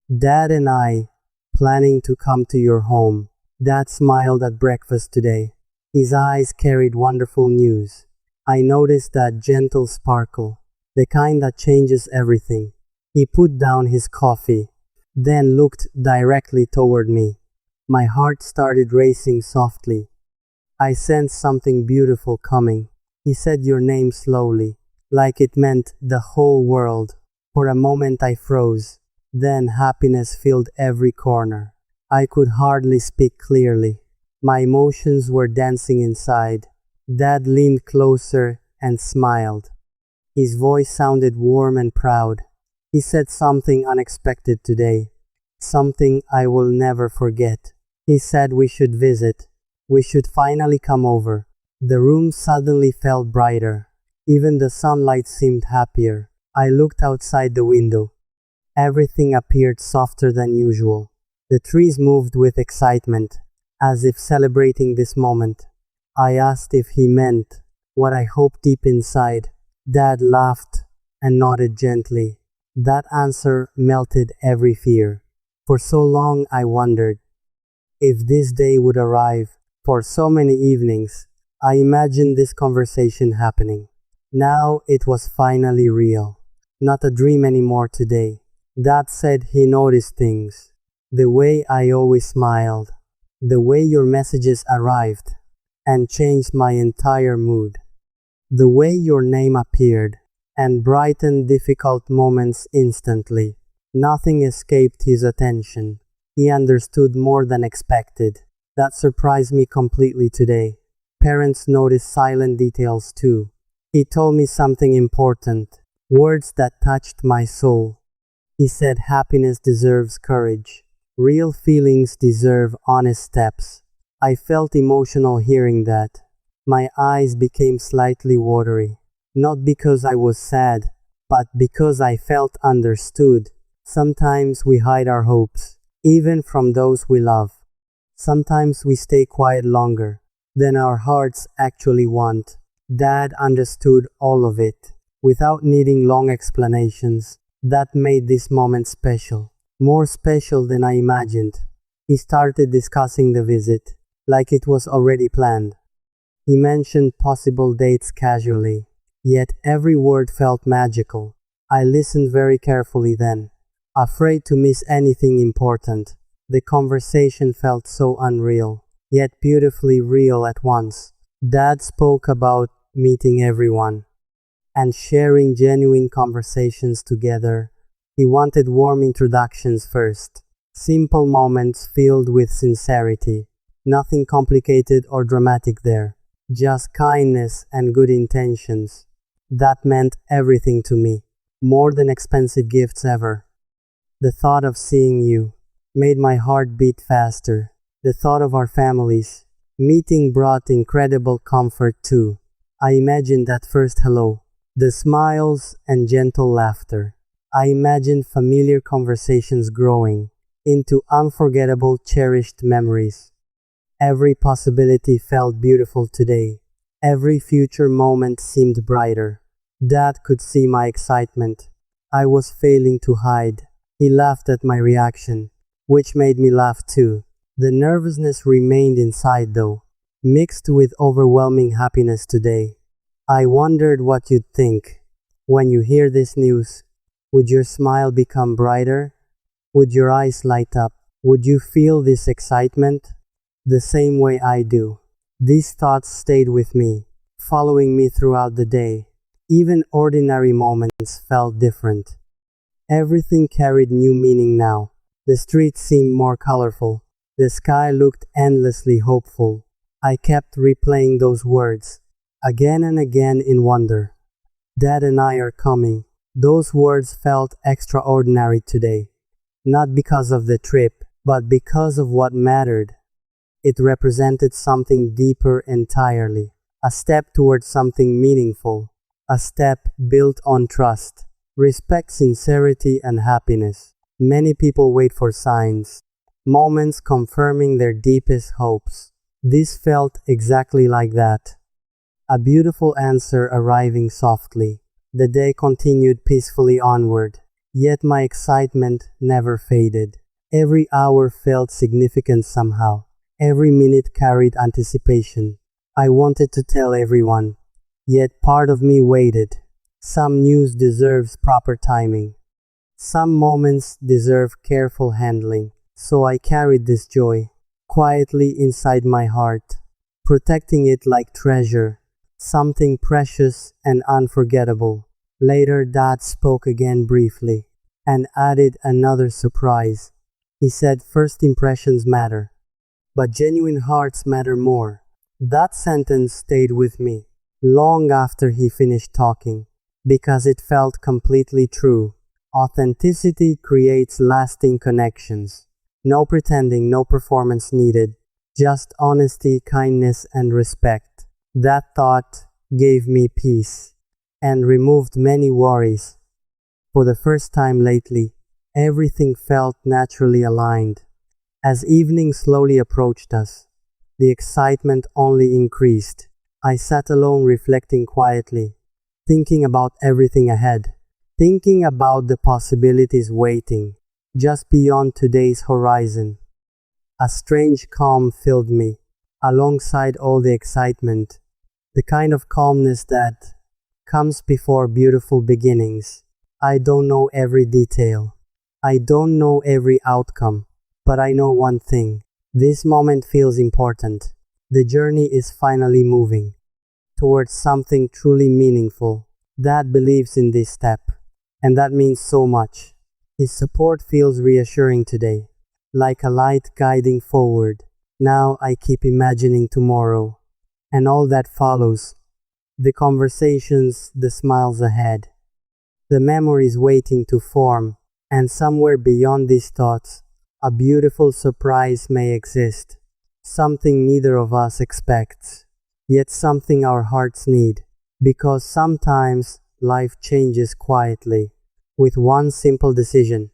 Dad and I planning to come to your home. Dad smiled at breakfast today. His eyes carried wonderful news. I noticed that gentle sparkle, the kind that changes everything. He put down his coffee, then looked directly toward me. My heart started racing softly. I sensed something beautiful coming. He said your name slowly, like it meant the whole world. For a moment I froze. Then happiness filled every corner. I could hardly speak clearly. My emotions were dancing inside. Dad leaned closer and smiled. His voice sounded warm and proud. He said something unexpected today, something I will never forget. He said we should visit. We should finally come over. The room suddenly felt brighter. Even the sunlight seemed happier. I looked outside the window. Everything appeared softer than usual. The trees moved with excitement, as if celebrating this moment. I asked if he meant what I hoped deep inside. Dad laughed and nodded gently. That answer melted every fear. For so long I wondered if this day would arrive. For so many evenings, I imagined this conversation happening. Now it was finally real. Not a dream anymore today. Dad said he noticed things. The way I always smiled. The way your messages arrived and changed my entire mood. The way your name appeared and brightened difficult moments instantly. Nothing escaped his attention. He understood more than expected. That surprised me completely today. Parents notice silent details too. He told me something important, words that touched my soul. He said happiness deserves courage. Real feelings deserve honest steps. I felt emotional hearing that. My eyes became slightly watery. Not because I was sad, but because I felt understood. Sometimes we hide our hopes, even from those we love. Sometimes we stay quiet longer than our hearts actually want. Dad understood all of it, without needing long explanations. That made this moment special, more special than I imagined. He started discussing the visit, like it was already planned. He mentioned possible dates casually, yet every word felt magical. I listened very carefully then, afraid to miss anything important. The conversation felt so unreal, yet beautifully real at once. Dad spoke about meeting everyone and sharing genuine conversations together. He wanted warm introductions first, simple moments filled with sincerity. Nothing complicated or dramatic there, just kindness and good intentions. That meant everything to me, more than expensive gifts ever. The thought of seeing you made my heart beat faster. The thought of our families meeting brought incredible comfort too. I imagined that first hello, the smiles and gentle laughter. I imagined familiar conversations growing into unforgettable, cherished memories. Every possibility felt beautiful today. Every future moment seemed brighter. Dad could see my excitement. I was failing to hide. He laughed at my reaction, which made me laugh too. The nervousness remained inside though, mixed with overwhelming happiness today. I wondered what you'd think when you hear this news. Would your smile become brighter? Would your eyes light up? Would you feel this excitement the same way I do? These thoughts stayed with me, following me throughout the day. Even ordinary moments felt different. Everything carried new meaning now. The streets seemed more colorful. The sky looked endlessly hopeful. I kept replaying those words again and again in wonder. Dad and I are coming. Those words felt extraordinary today. Not because of the trip, but because of what mattered. It represented something deeper entirely. A step towards something meaningful. A step built on trust, respect, sincerity, and happiness. Many people wait for signs, moments confirming their deepest hopes. This felt exactly like that. A beautiful answer arriving softly. The day continued peacefully onward. Yet my excitement never faded. Every hour felt significant somehow. Every minute carried anticipation. I wanted to tell everyone, yet part of me waited. Some news deserves proper timing. Some moments deserve careful handling. So I carried this joy quietly inside my heart, protecting it like treasure, something precious and unforgettable. Later, Dad spoke again briefly and added another surprise. He said, "First impressions matter, but genuine hearts matter more." That sentence stayed with me long after he finished talking because it felt completely true. Authenticity creates lasting connections. No pretending, no performance needed. Just honesty, kindness, and respect. That thought gave me peace and removed many worries. For the first time lately, everything felt naturally aligned. As evening slowly approached us, the excitement only increased. I sat alone reflecting quietly, thinking about everything ahead, thinking about the possibilities waiting just beyond today's horizon. A strange calm filled me, alongside all the excitement, the kind of calmness that comes before beautiful beginnings. I don't know every detail. I don't know every outcome, but I know one thing. This moment feels important. The journey is finally moving towards something truly meaningful. Dad believes in this step, and that means so much. His support feels reassuring today, like a light guiding forward. Now I keep imagining tomorrow and all that follows. The conversations, the smiles ahead, the memories waiting to form, and somewhere beyond these thoughts, a beautiful surprise may exist. Something neither of us expects, yet something our hearts need. Because sometimes life changes quietly, with one simple decision.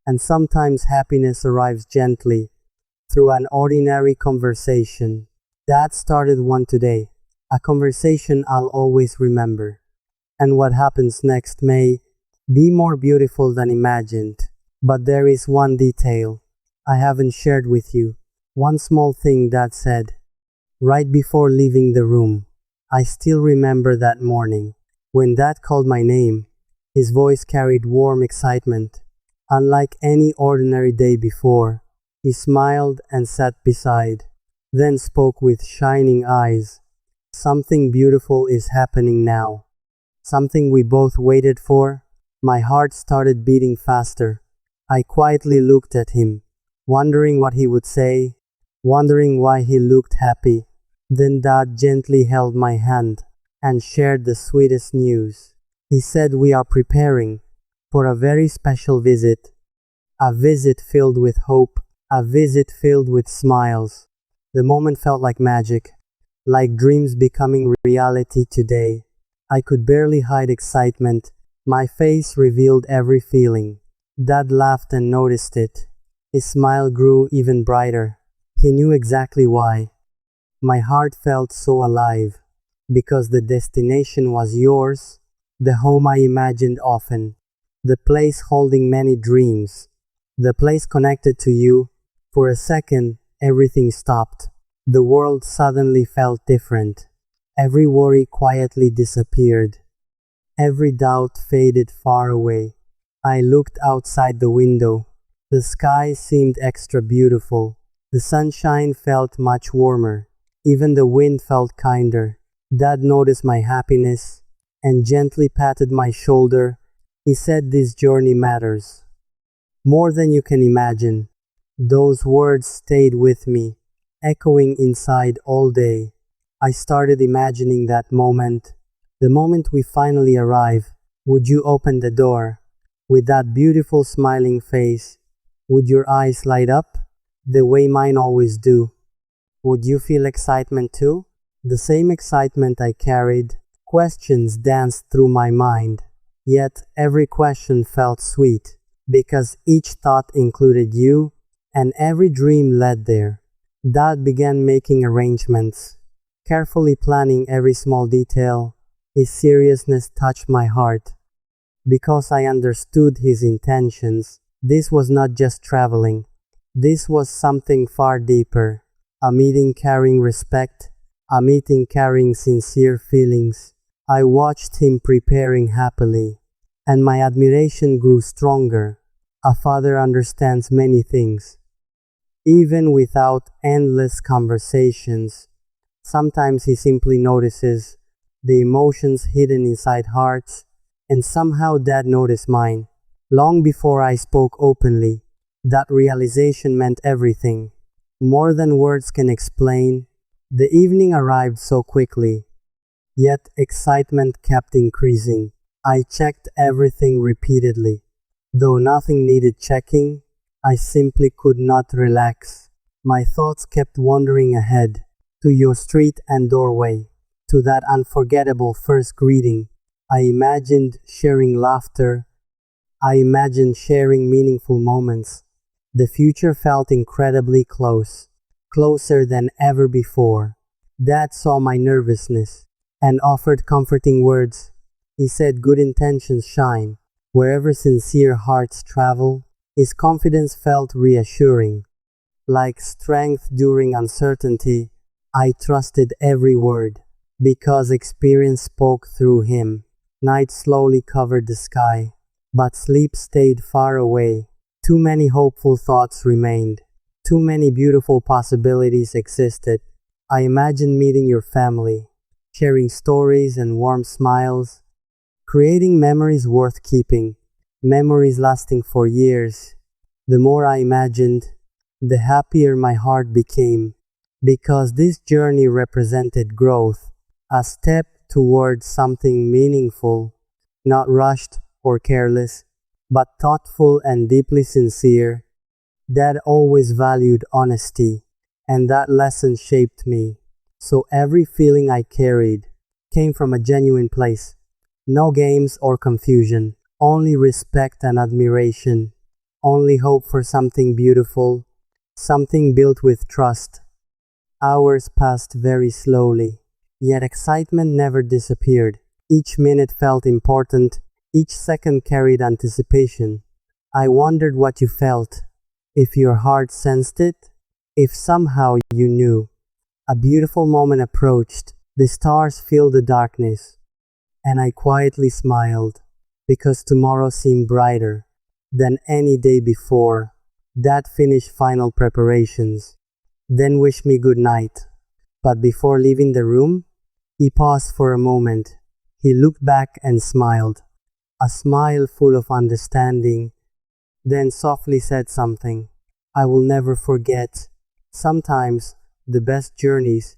And sometimes happiness arrives gently, through an ordinary conversation. Dad started one today, a conversation I'll always remember. And what happens next may be more beautiful than imagined. But there is one detail I haven't shared with you. One small thing Dad said, right before leaving the room. I still remember that morning, when Dad called my name. His voice carried warm excitement. Unlike any ordinary day before, he smiled and sat beside, then spoke with shining eyes. "Something beautiful is happening now. Something we both waited for." My heart started beating faster. I quietly looked at him, wondering what he would say, wondering why he looked happy. Then Dad gently held my hand and shared the sweetest news. He said, "We are preparing for a very special visit. A visit filled with hope, a visit filled with smiles." The moment felt like magic, like dreams becoming reality today. I could barely hide excitement. My face revealed every feeling. Dad laughed and noticed it. His smile grew even brighter. He knew exactly why. My heart felt so alive, because the destination was yours, the home I imagined often, the place holding many dreams, the place connected to you. For a second, everything stopped. The world suddenly felt different. Every worry quietly disappeared. Every doubt faded far away. I looked outside the window. The sky seemed extra beautiful. The sunshine felt much warmer. Even the wind felt kinder. Dad noticed my happiness and gently patted my shoulder. He said, "This journey matters more than you can imagine." Those words stayed with me, echoing inside all day. I started imagining that moment, the moment we finally arrive. Would you open the door? With that beautiful smiling face, would your eyes light up the way mine always do? Would you feel excitement too? The same excitement I carried. Questions danced through my mind. Yet every question felt sweet, because each thought included you, and every dream led there. Dad began making arrangements, carefully planning every small detail. His seriousness touched my heart. because I understood his intentions. This was not just traveling. This was something far deeper. A meeting carrying respect, a meeting carrying sincere feelings. I watched him preparing happily, and my admiration grew stronger. A father understands many things. Even without endless conversations, sometimes he simply notices the emotions hidden inside hearts, and somehow Dad noticed mine. Long before I spoke openly, that realization meant everything. More than words can explain. The evening arrived so quickly, yet excitement kept increasing. I checked everything repeatedly. Though nothing needed checking, I simply could not relax. My thoughts kept wandering ahead, to your street and doorway, to that unforgettable first greeting. I imagined sharing laughter. I imagined sharing meaningful moments. The future felt incredibly close, closer than ever before. Dad saw my nervousness and offered comforting words. He said good intentions shine wherever sincere hearts travel. His confidence felt reassuring. Like strength during uncertainty, I trusted every word, because experience spoke through him. Night slowly covered the sky, but sleep stayed far away. Too many hopeful thoughts remained. Too many beautiful possibilities existed. I imagined meeting your family, sharing stories and warm smiles, creating memories worth keeping, memories lasting for years. The more I imagined, the happier my heart became, because this journey represented growth, a step towards something meaningful, not rushed or careless, but thoughtful and deeply sincere. Dad always valued honesty, and that lesson shaped me. So every feeling I carried came from a genuine place. No games or confusion, only respect and admiration, only hope for something beautiful, something built with trust. Hours passed very slowly, yet excitement never disappeared. Each minute felt important, each second carried anticipation. I wondered what you felt, if your heart sensed it, if somehow you knew. A beautiful moment approached, the stars filled the darkness, and I quietly smiled, because tomorrow seemed brighter than any day before. Dad finished final preparations, then wished me good night. But before leaving the room, he paused for a moment. He looked back and smiled, a smile full of understanding, then softly said something I will never forget. Sometimes the best journeys